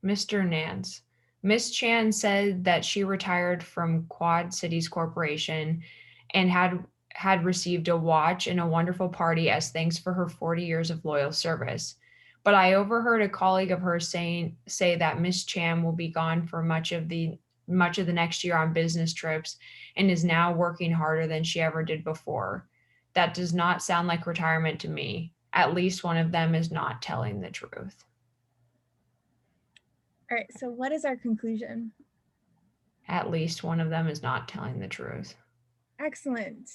Mr. Nance. Miss Chan said that she retired from Quad Cities Corporation and had received a watch and a wonderful party as thanks for her 40 years of loyal service. But I overheard a colleague of hers say that Miss Chan will be gone for much of the next year on business trips and is now working harder than she ever did before. That does not sound like retirement to me. At least one of them is not telling the truth. All right, so what is our conclusion? At least one of them is not telling the truth. Excellent.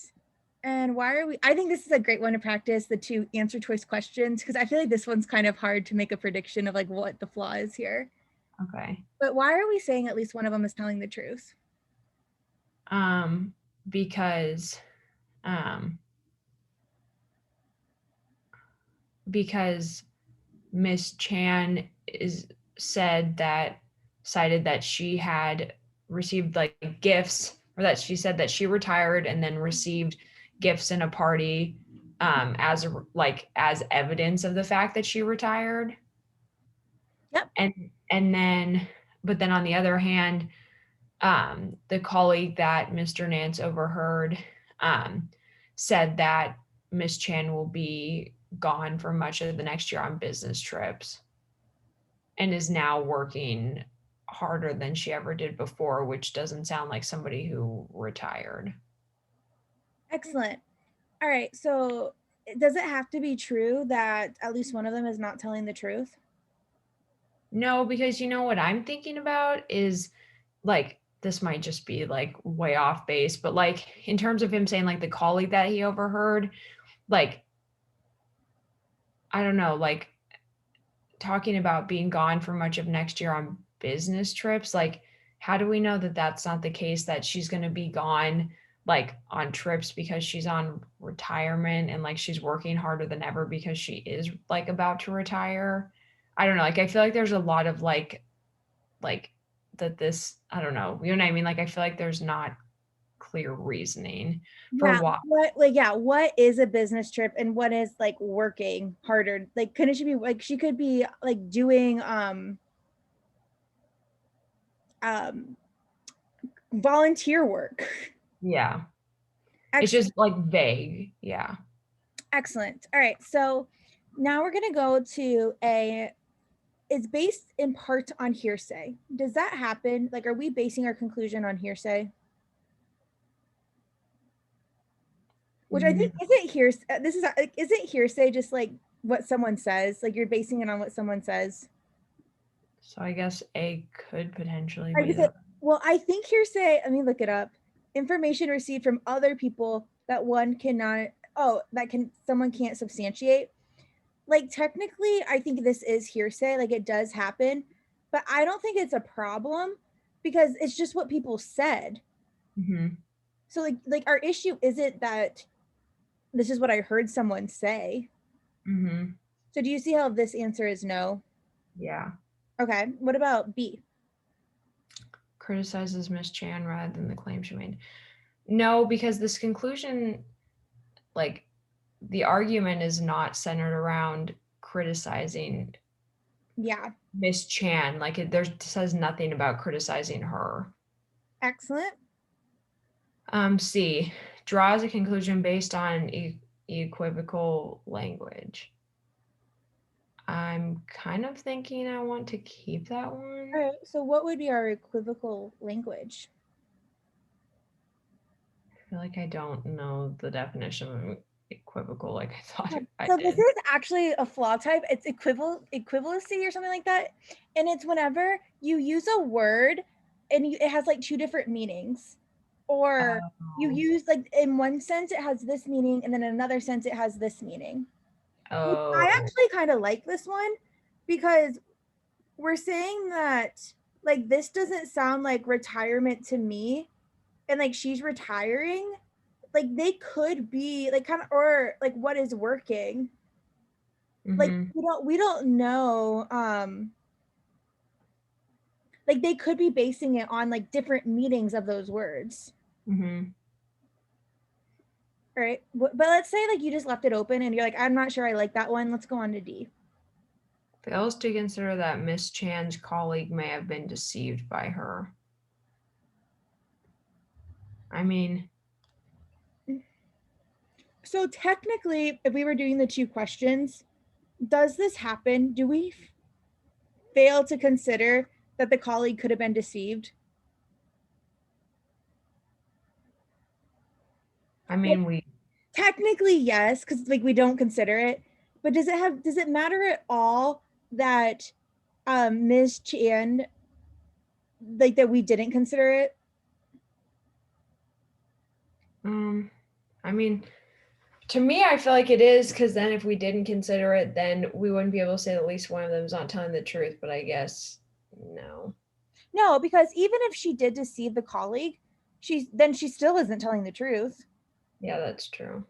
And why are we, I think this is a great one to practice, the 2 answer choice questions, because I feel like this one's kind of hard to make a prediction of like what the flaw is here. Okay. But why are we saying at least one of them is telling the truth? Because um because Miss Chan is cited that she had received like gifts, or that she said that she retired and then received gifts in a party as evidence of the fact that she retired. Yep. And then but then on the other hand, the colleague that Mr. Nance overheard um, said that Miss Chan will be gone for much of the next year on business trips and is now working harder than she ever did before, which doesn't sound like somebody who retired. Excellent. All right, so does it have to be true that at least one of them is not telling the truth? No, because you know what I'm thinking about is like this might just be like way off base, but like in terms of him saying like the colleague that he overheard, like I don't know, like talking about being gone for much of next year on business trips, like how do we know that that's not the case, that she's going to be gone like on trips because she's on retirement and like she's working harder than ever because she is like about to retire? I don't know, like I feel like there's a lot of like that this, I don't know, you know what I mean? Like I feel like there's not clear reasoning for Yeah, what. what is a business trip and what is like working harder? Like couldn't she be like she could be like doing um volunteer work. Yeah, it's Excellent. just like vague. Yeah. Excellent. All right, so now we're gonna go to a, it's based in part on hearsay. Does that happen? Like, are we basing our conclusion on hearsay? Which I think isn't hearsay. This is like, isn't hearsay just like what someone says? Like you're basing it on what someone says. So I guess A could potentially I be guess it, the. well, I think hearsay. Let me look it up. Information received from other people that one cannot. Oh, that can someone can't substantiate. Like technically, I think this is hearsay. Like it does happen, but I don't think it's a problem because it's just what people said. Mhm. So like our issue isn't that this is what I heard someone say. Mhm. So do you see how this answer is no? Yeah. Okay. What about B? Criticizes Miss Chan rather than the claim she made. No, because this conclusion, like, the argument is not centered around criticizing Yeah. Miss Chan. Like, there says nothing about criticizing her. Excellent. C, draws a conclusion based on equivocal language. I'm kind of thinking I want to keep that All one. right. So what would be our equivocal language? I feel like I don't know the definition of equivocal like I thought I So this did. is actually a flaw type. It's equivalency or something like that. And it's whenever you use a word and it has like 2 different meanings. Or you Oh. use like in one sense it has this meaning and then in another sense it has this meaning. Which I Oh. actually kind of like this one because we're saying that like this doesn't sound like retirement to me and like she's retiring, like they could be like kind of, or like what is working, like Mhm. we don't know, like they could be basing it on like different meanings of those words. Mhm. All right, but let's say like you just left it open and you're like I'm not sure I like that one, let's go on to D. Fails to consider that Miss Chan's colleague may have been deceived by her. I mean, So technically, if we were doing the two questions, does this happen? Do we fail to consider that the colleague could have been deceived? I mean, we Technically, yes, because like we don't consider it. But does it matter at all that Ms. Chan, like that we didn't consider it? I mean, to me, I feel like it is because then if we didn't consider it, then we wouldn't be able to say at least one of them is not telling the truth. But I guess no. No, because even if she did deceive the colleague, she still isn't telling the truth. Yeah, that's true.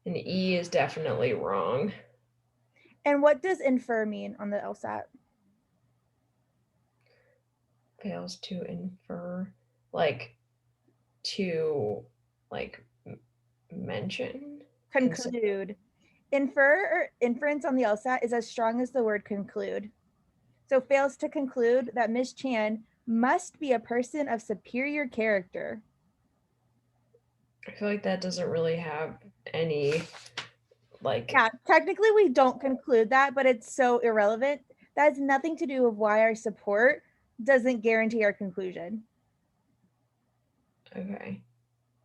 And E is definitely wrong. And what does infer mean on the LSAT? Fails to infer, like to like mention, consider. Conclude. Infer or inference on the LSAT is as strong as the word conclude. So fails to conclude that Miss Chan must be a person of superior character. I feel like that doesn't really have any like. Yeah, technically we don't conclude that, but it's so irrelevant. That has nothing to do with why our support doesn't guarantee our conclusion. Okay.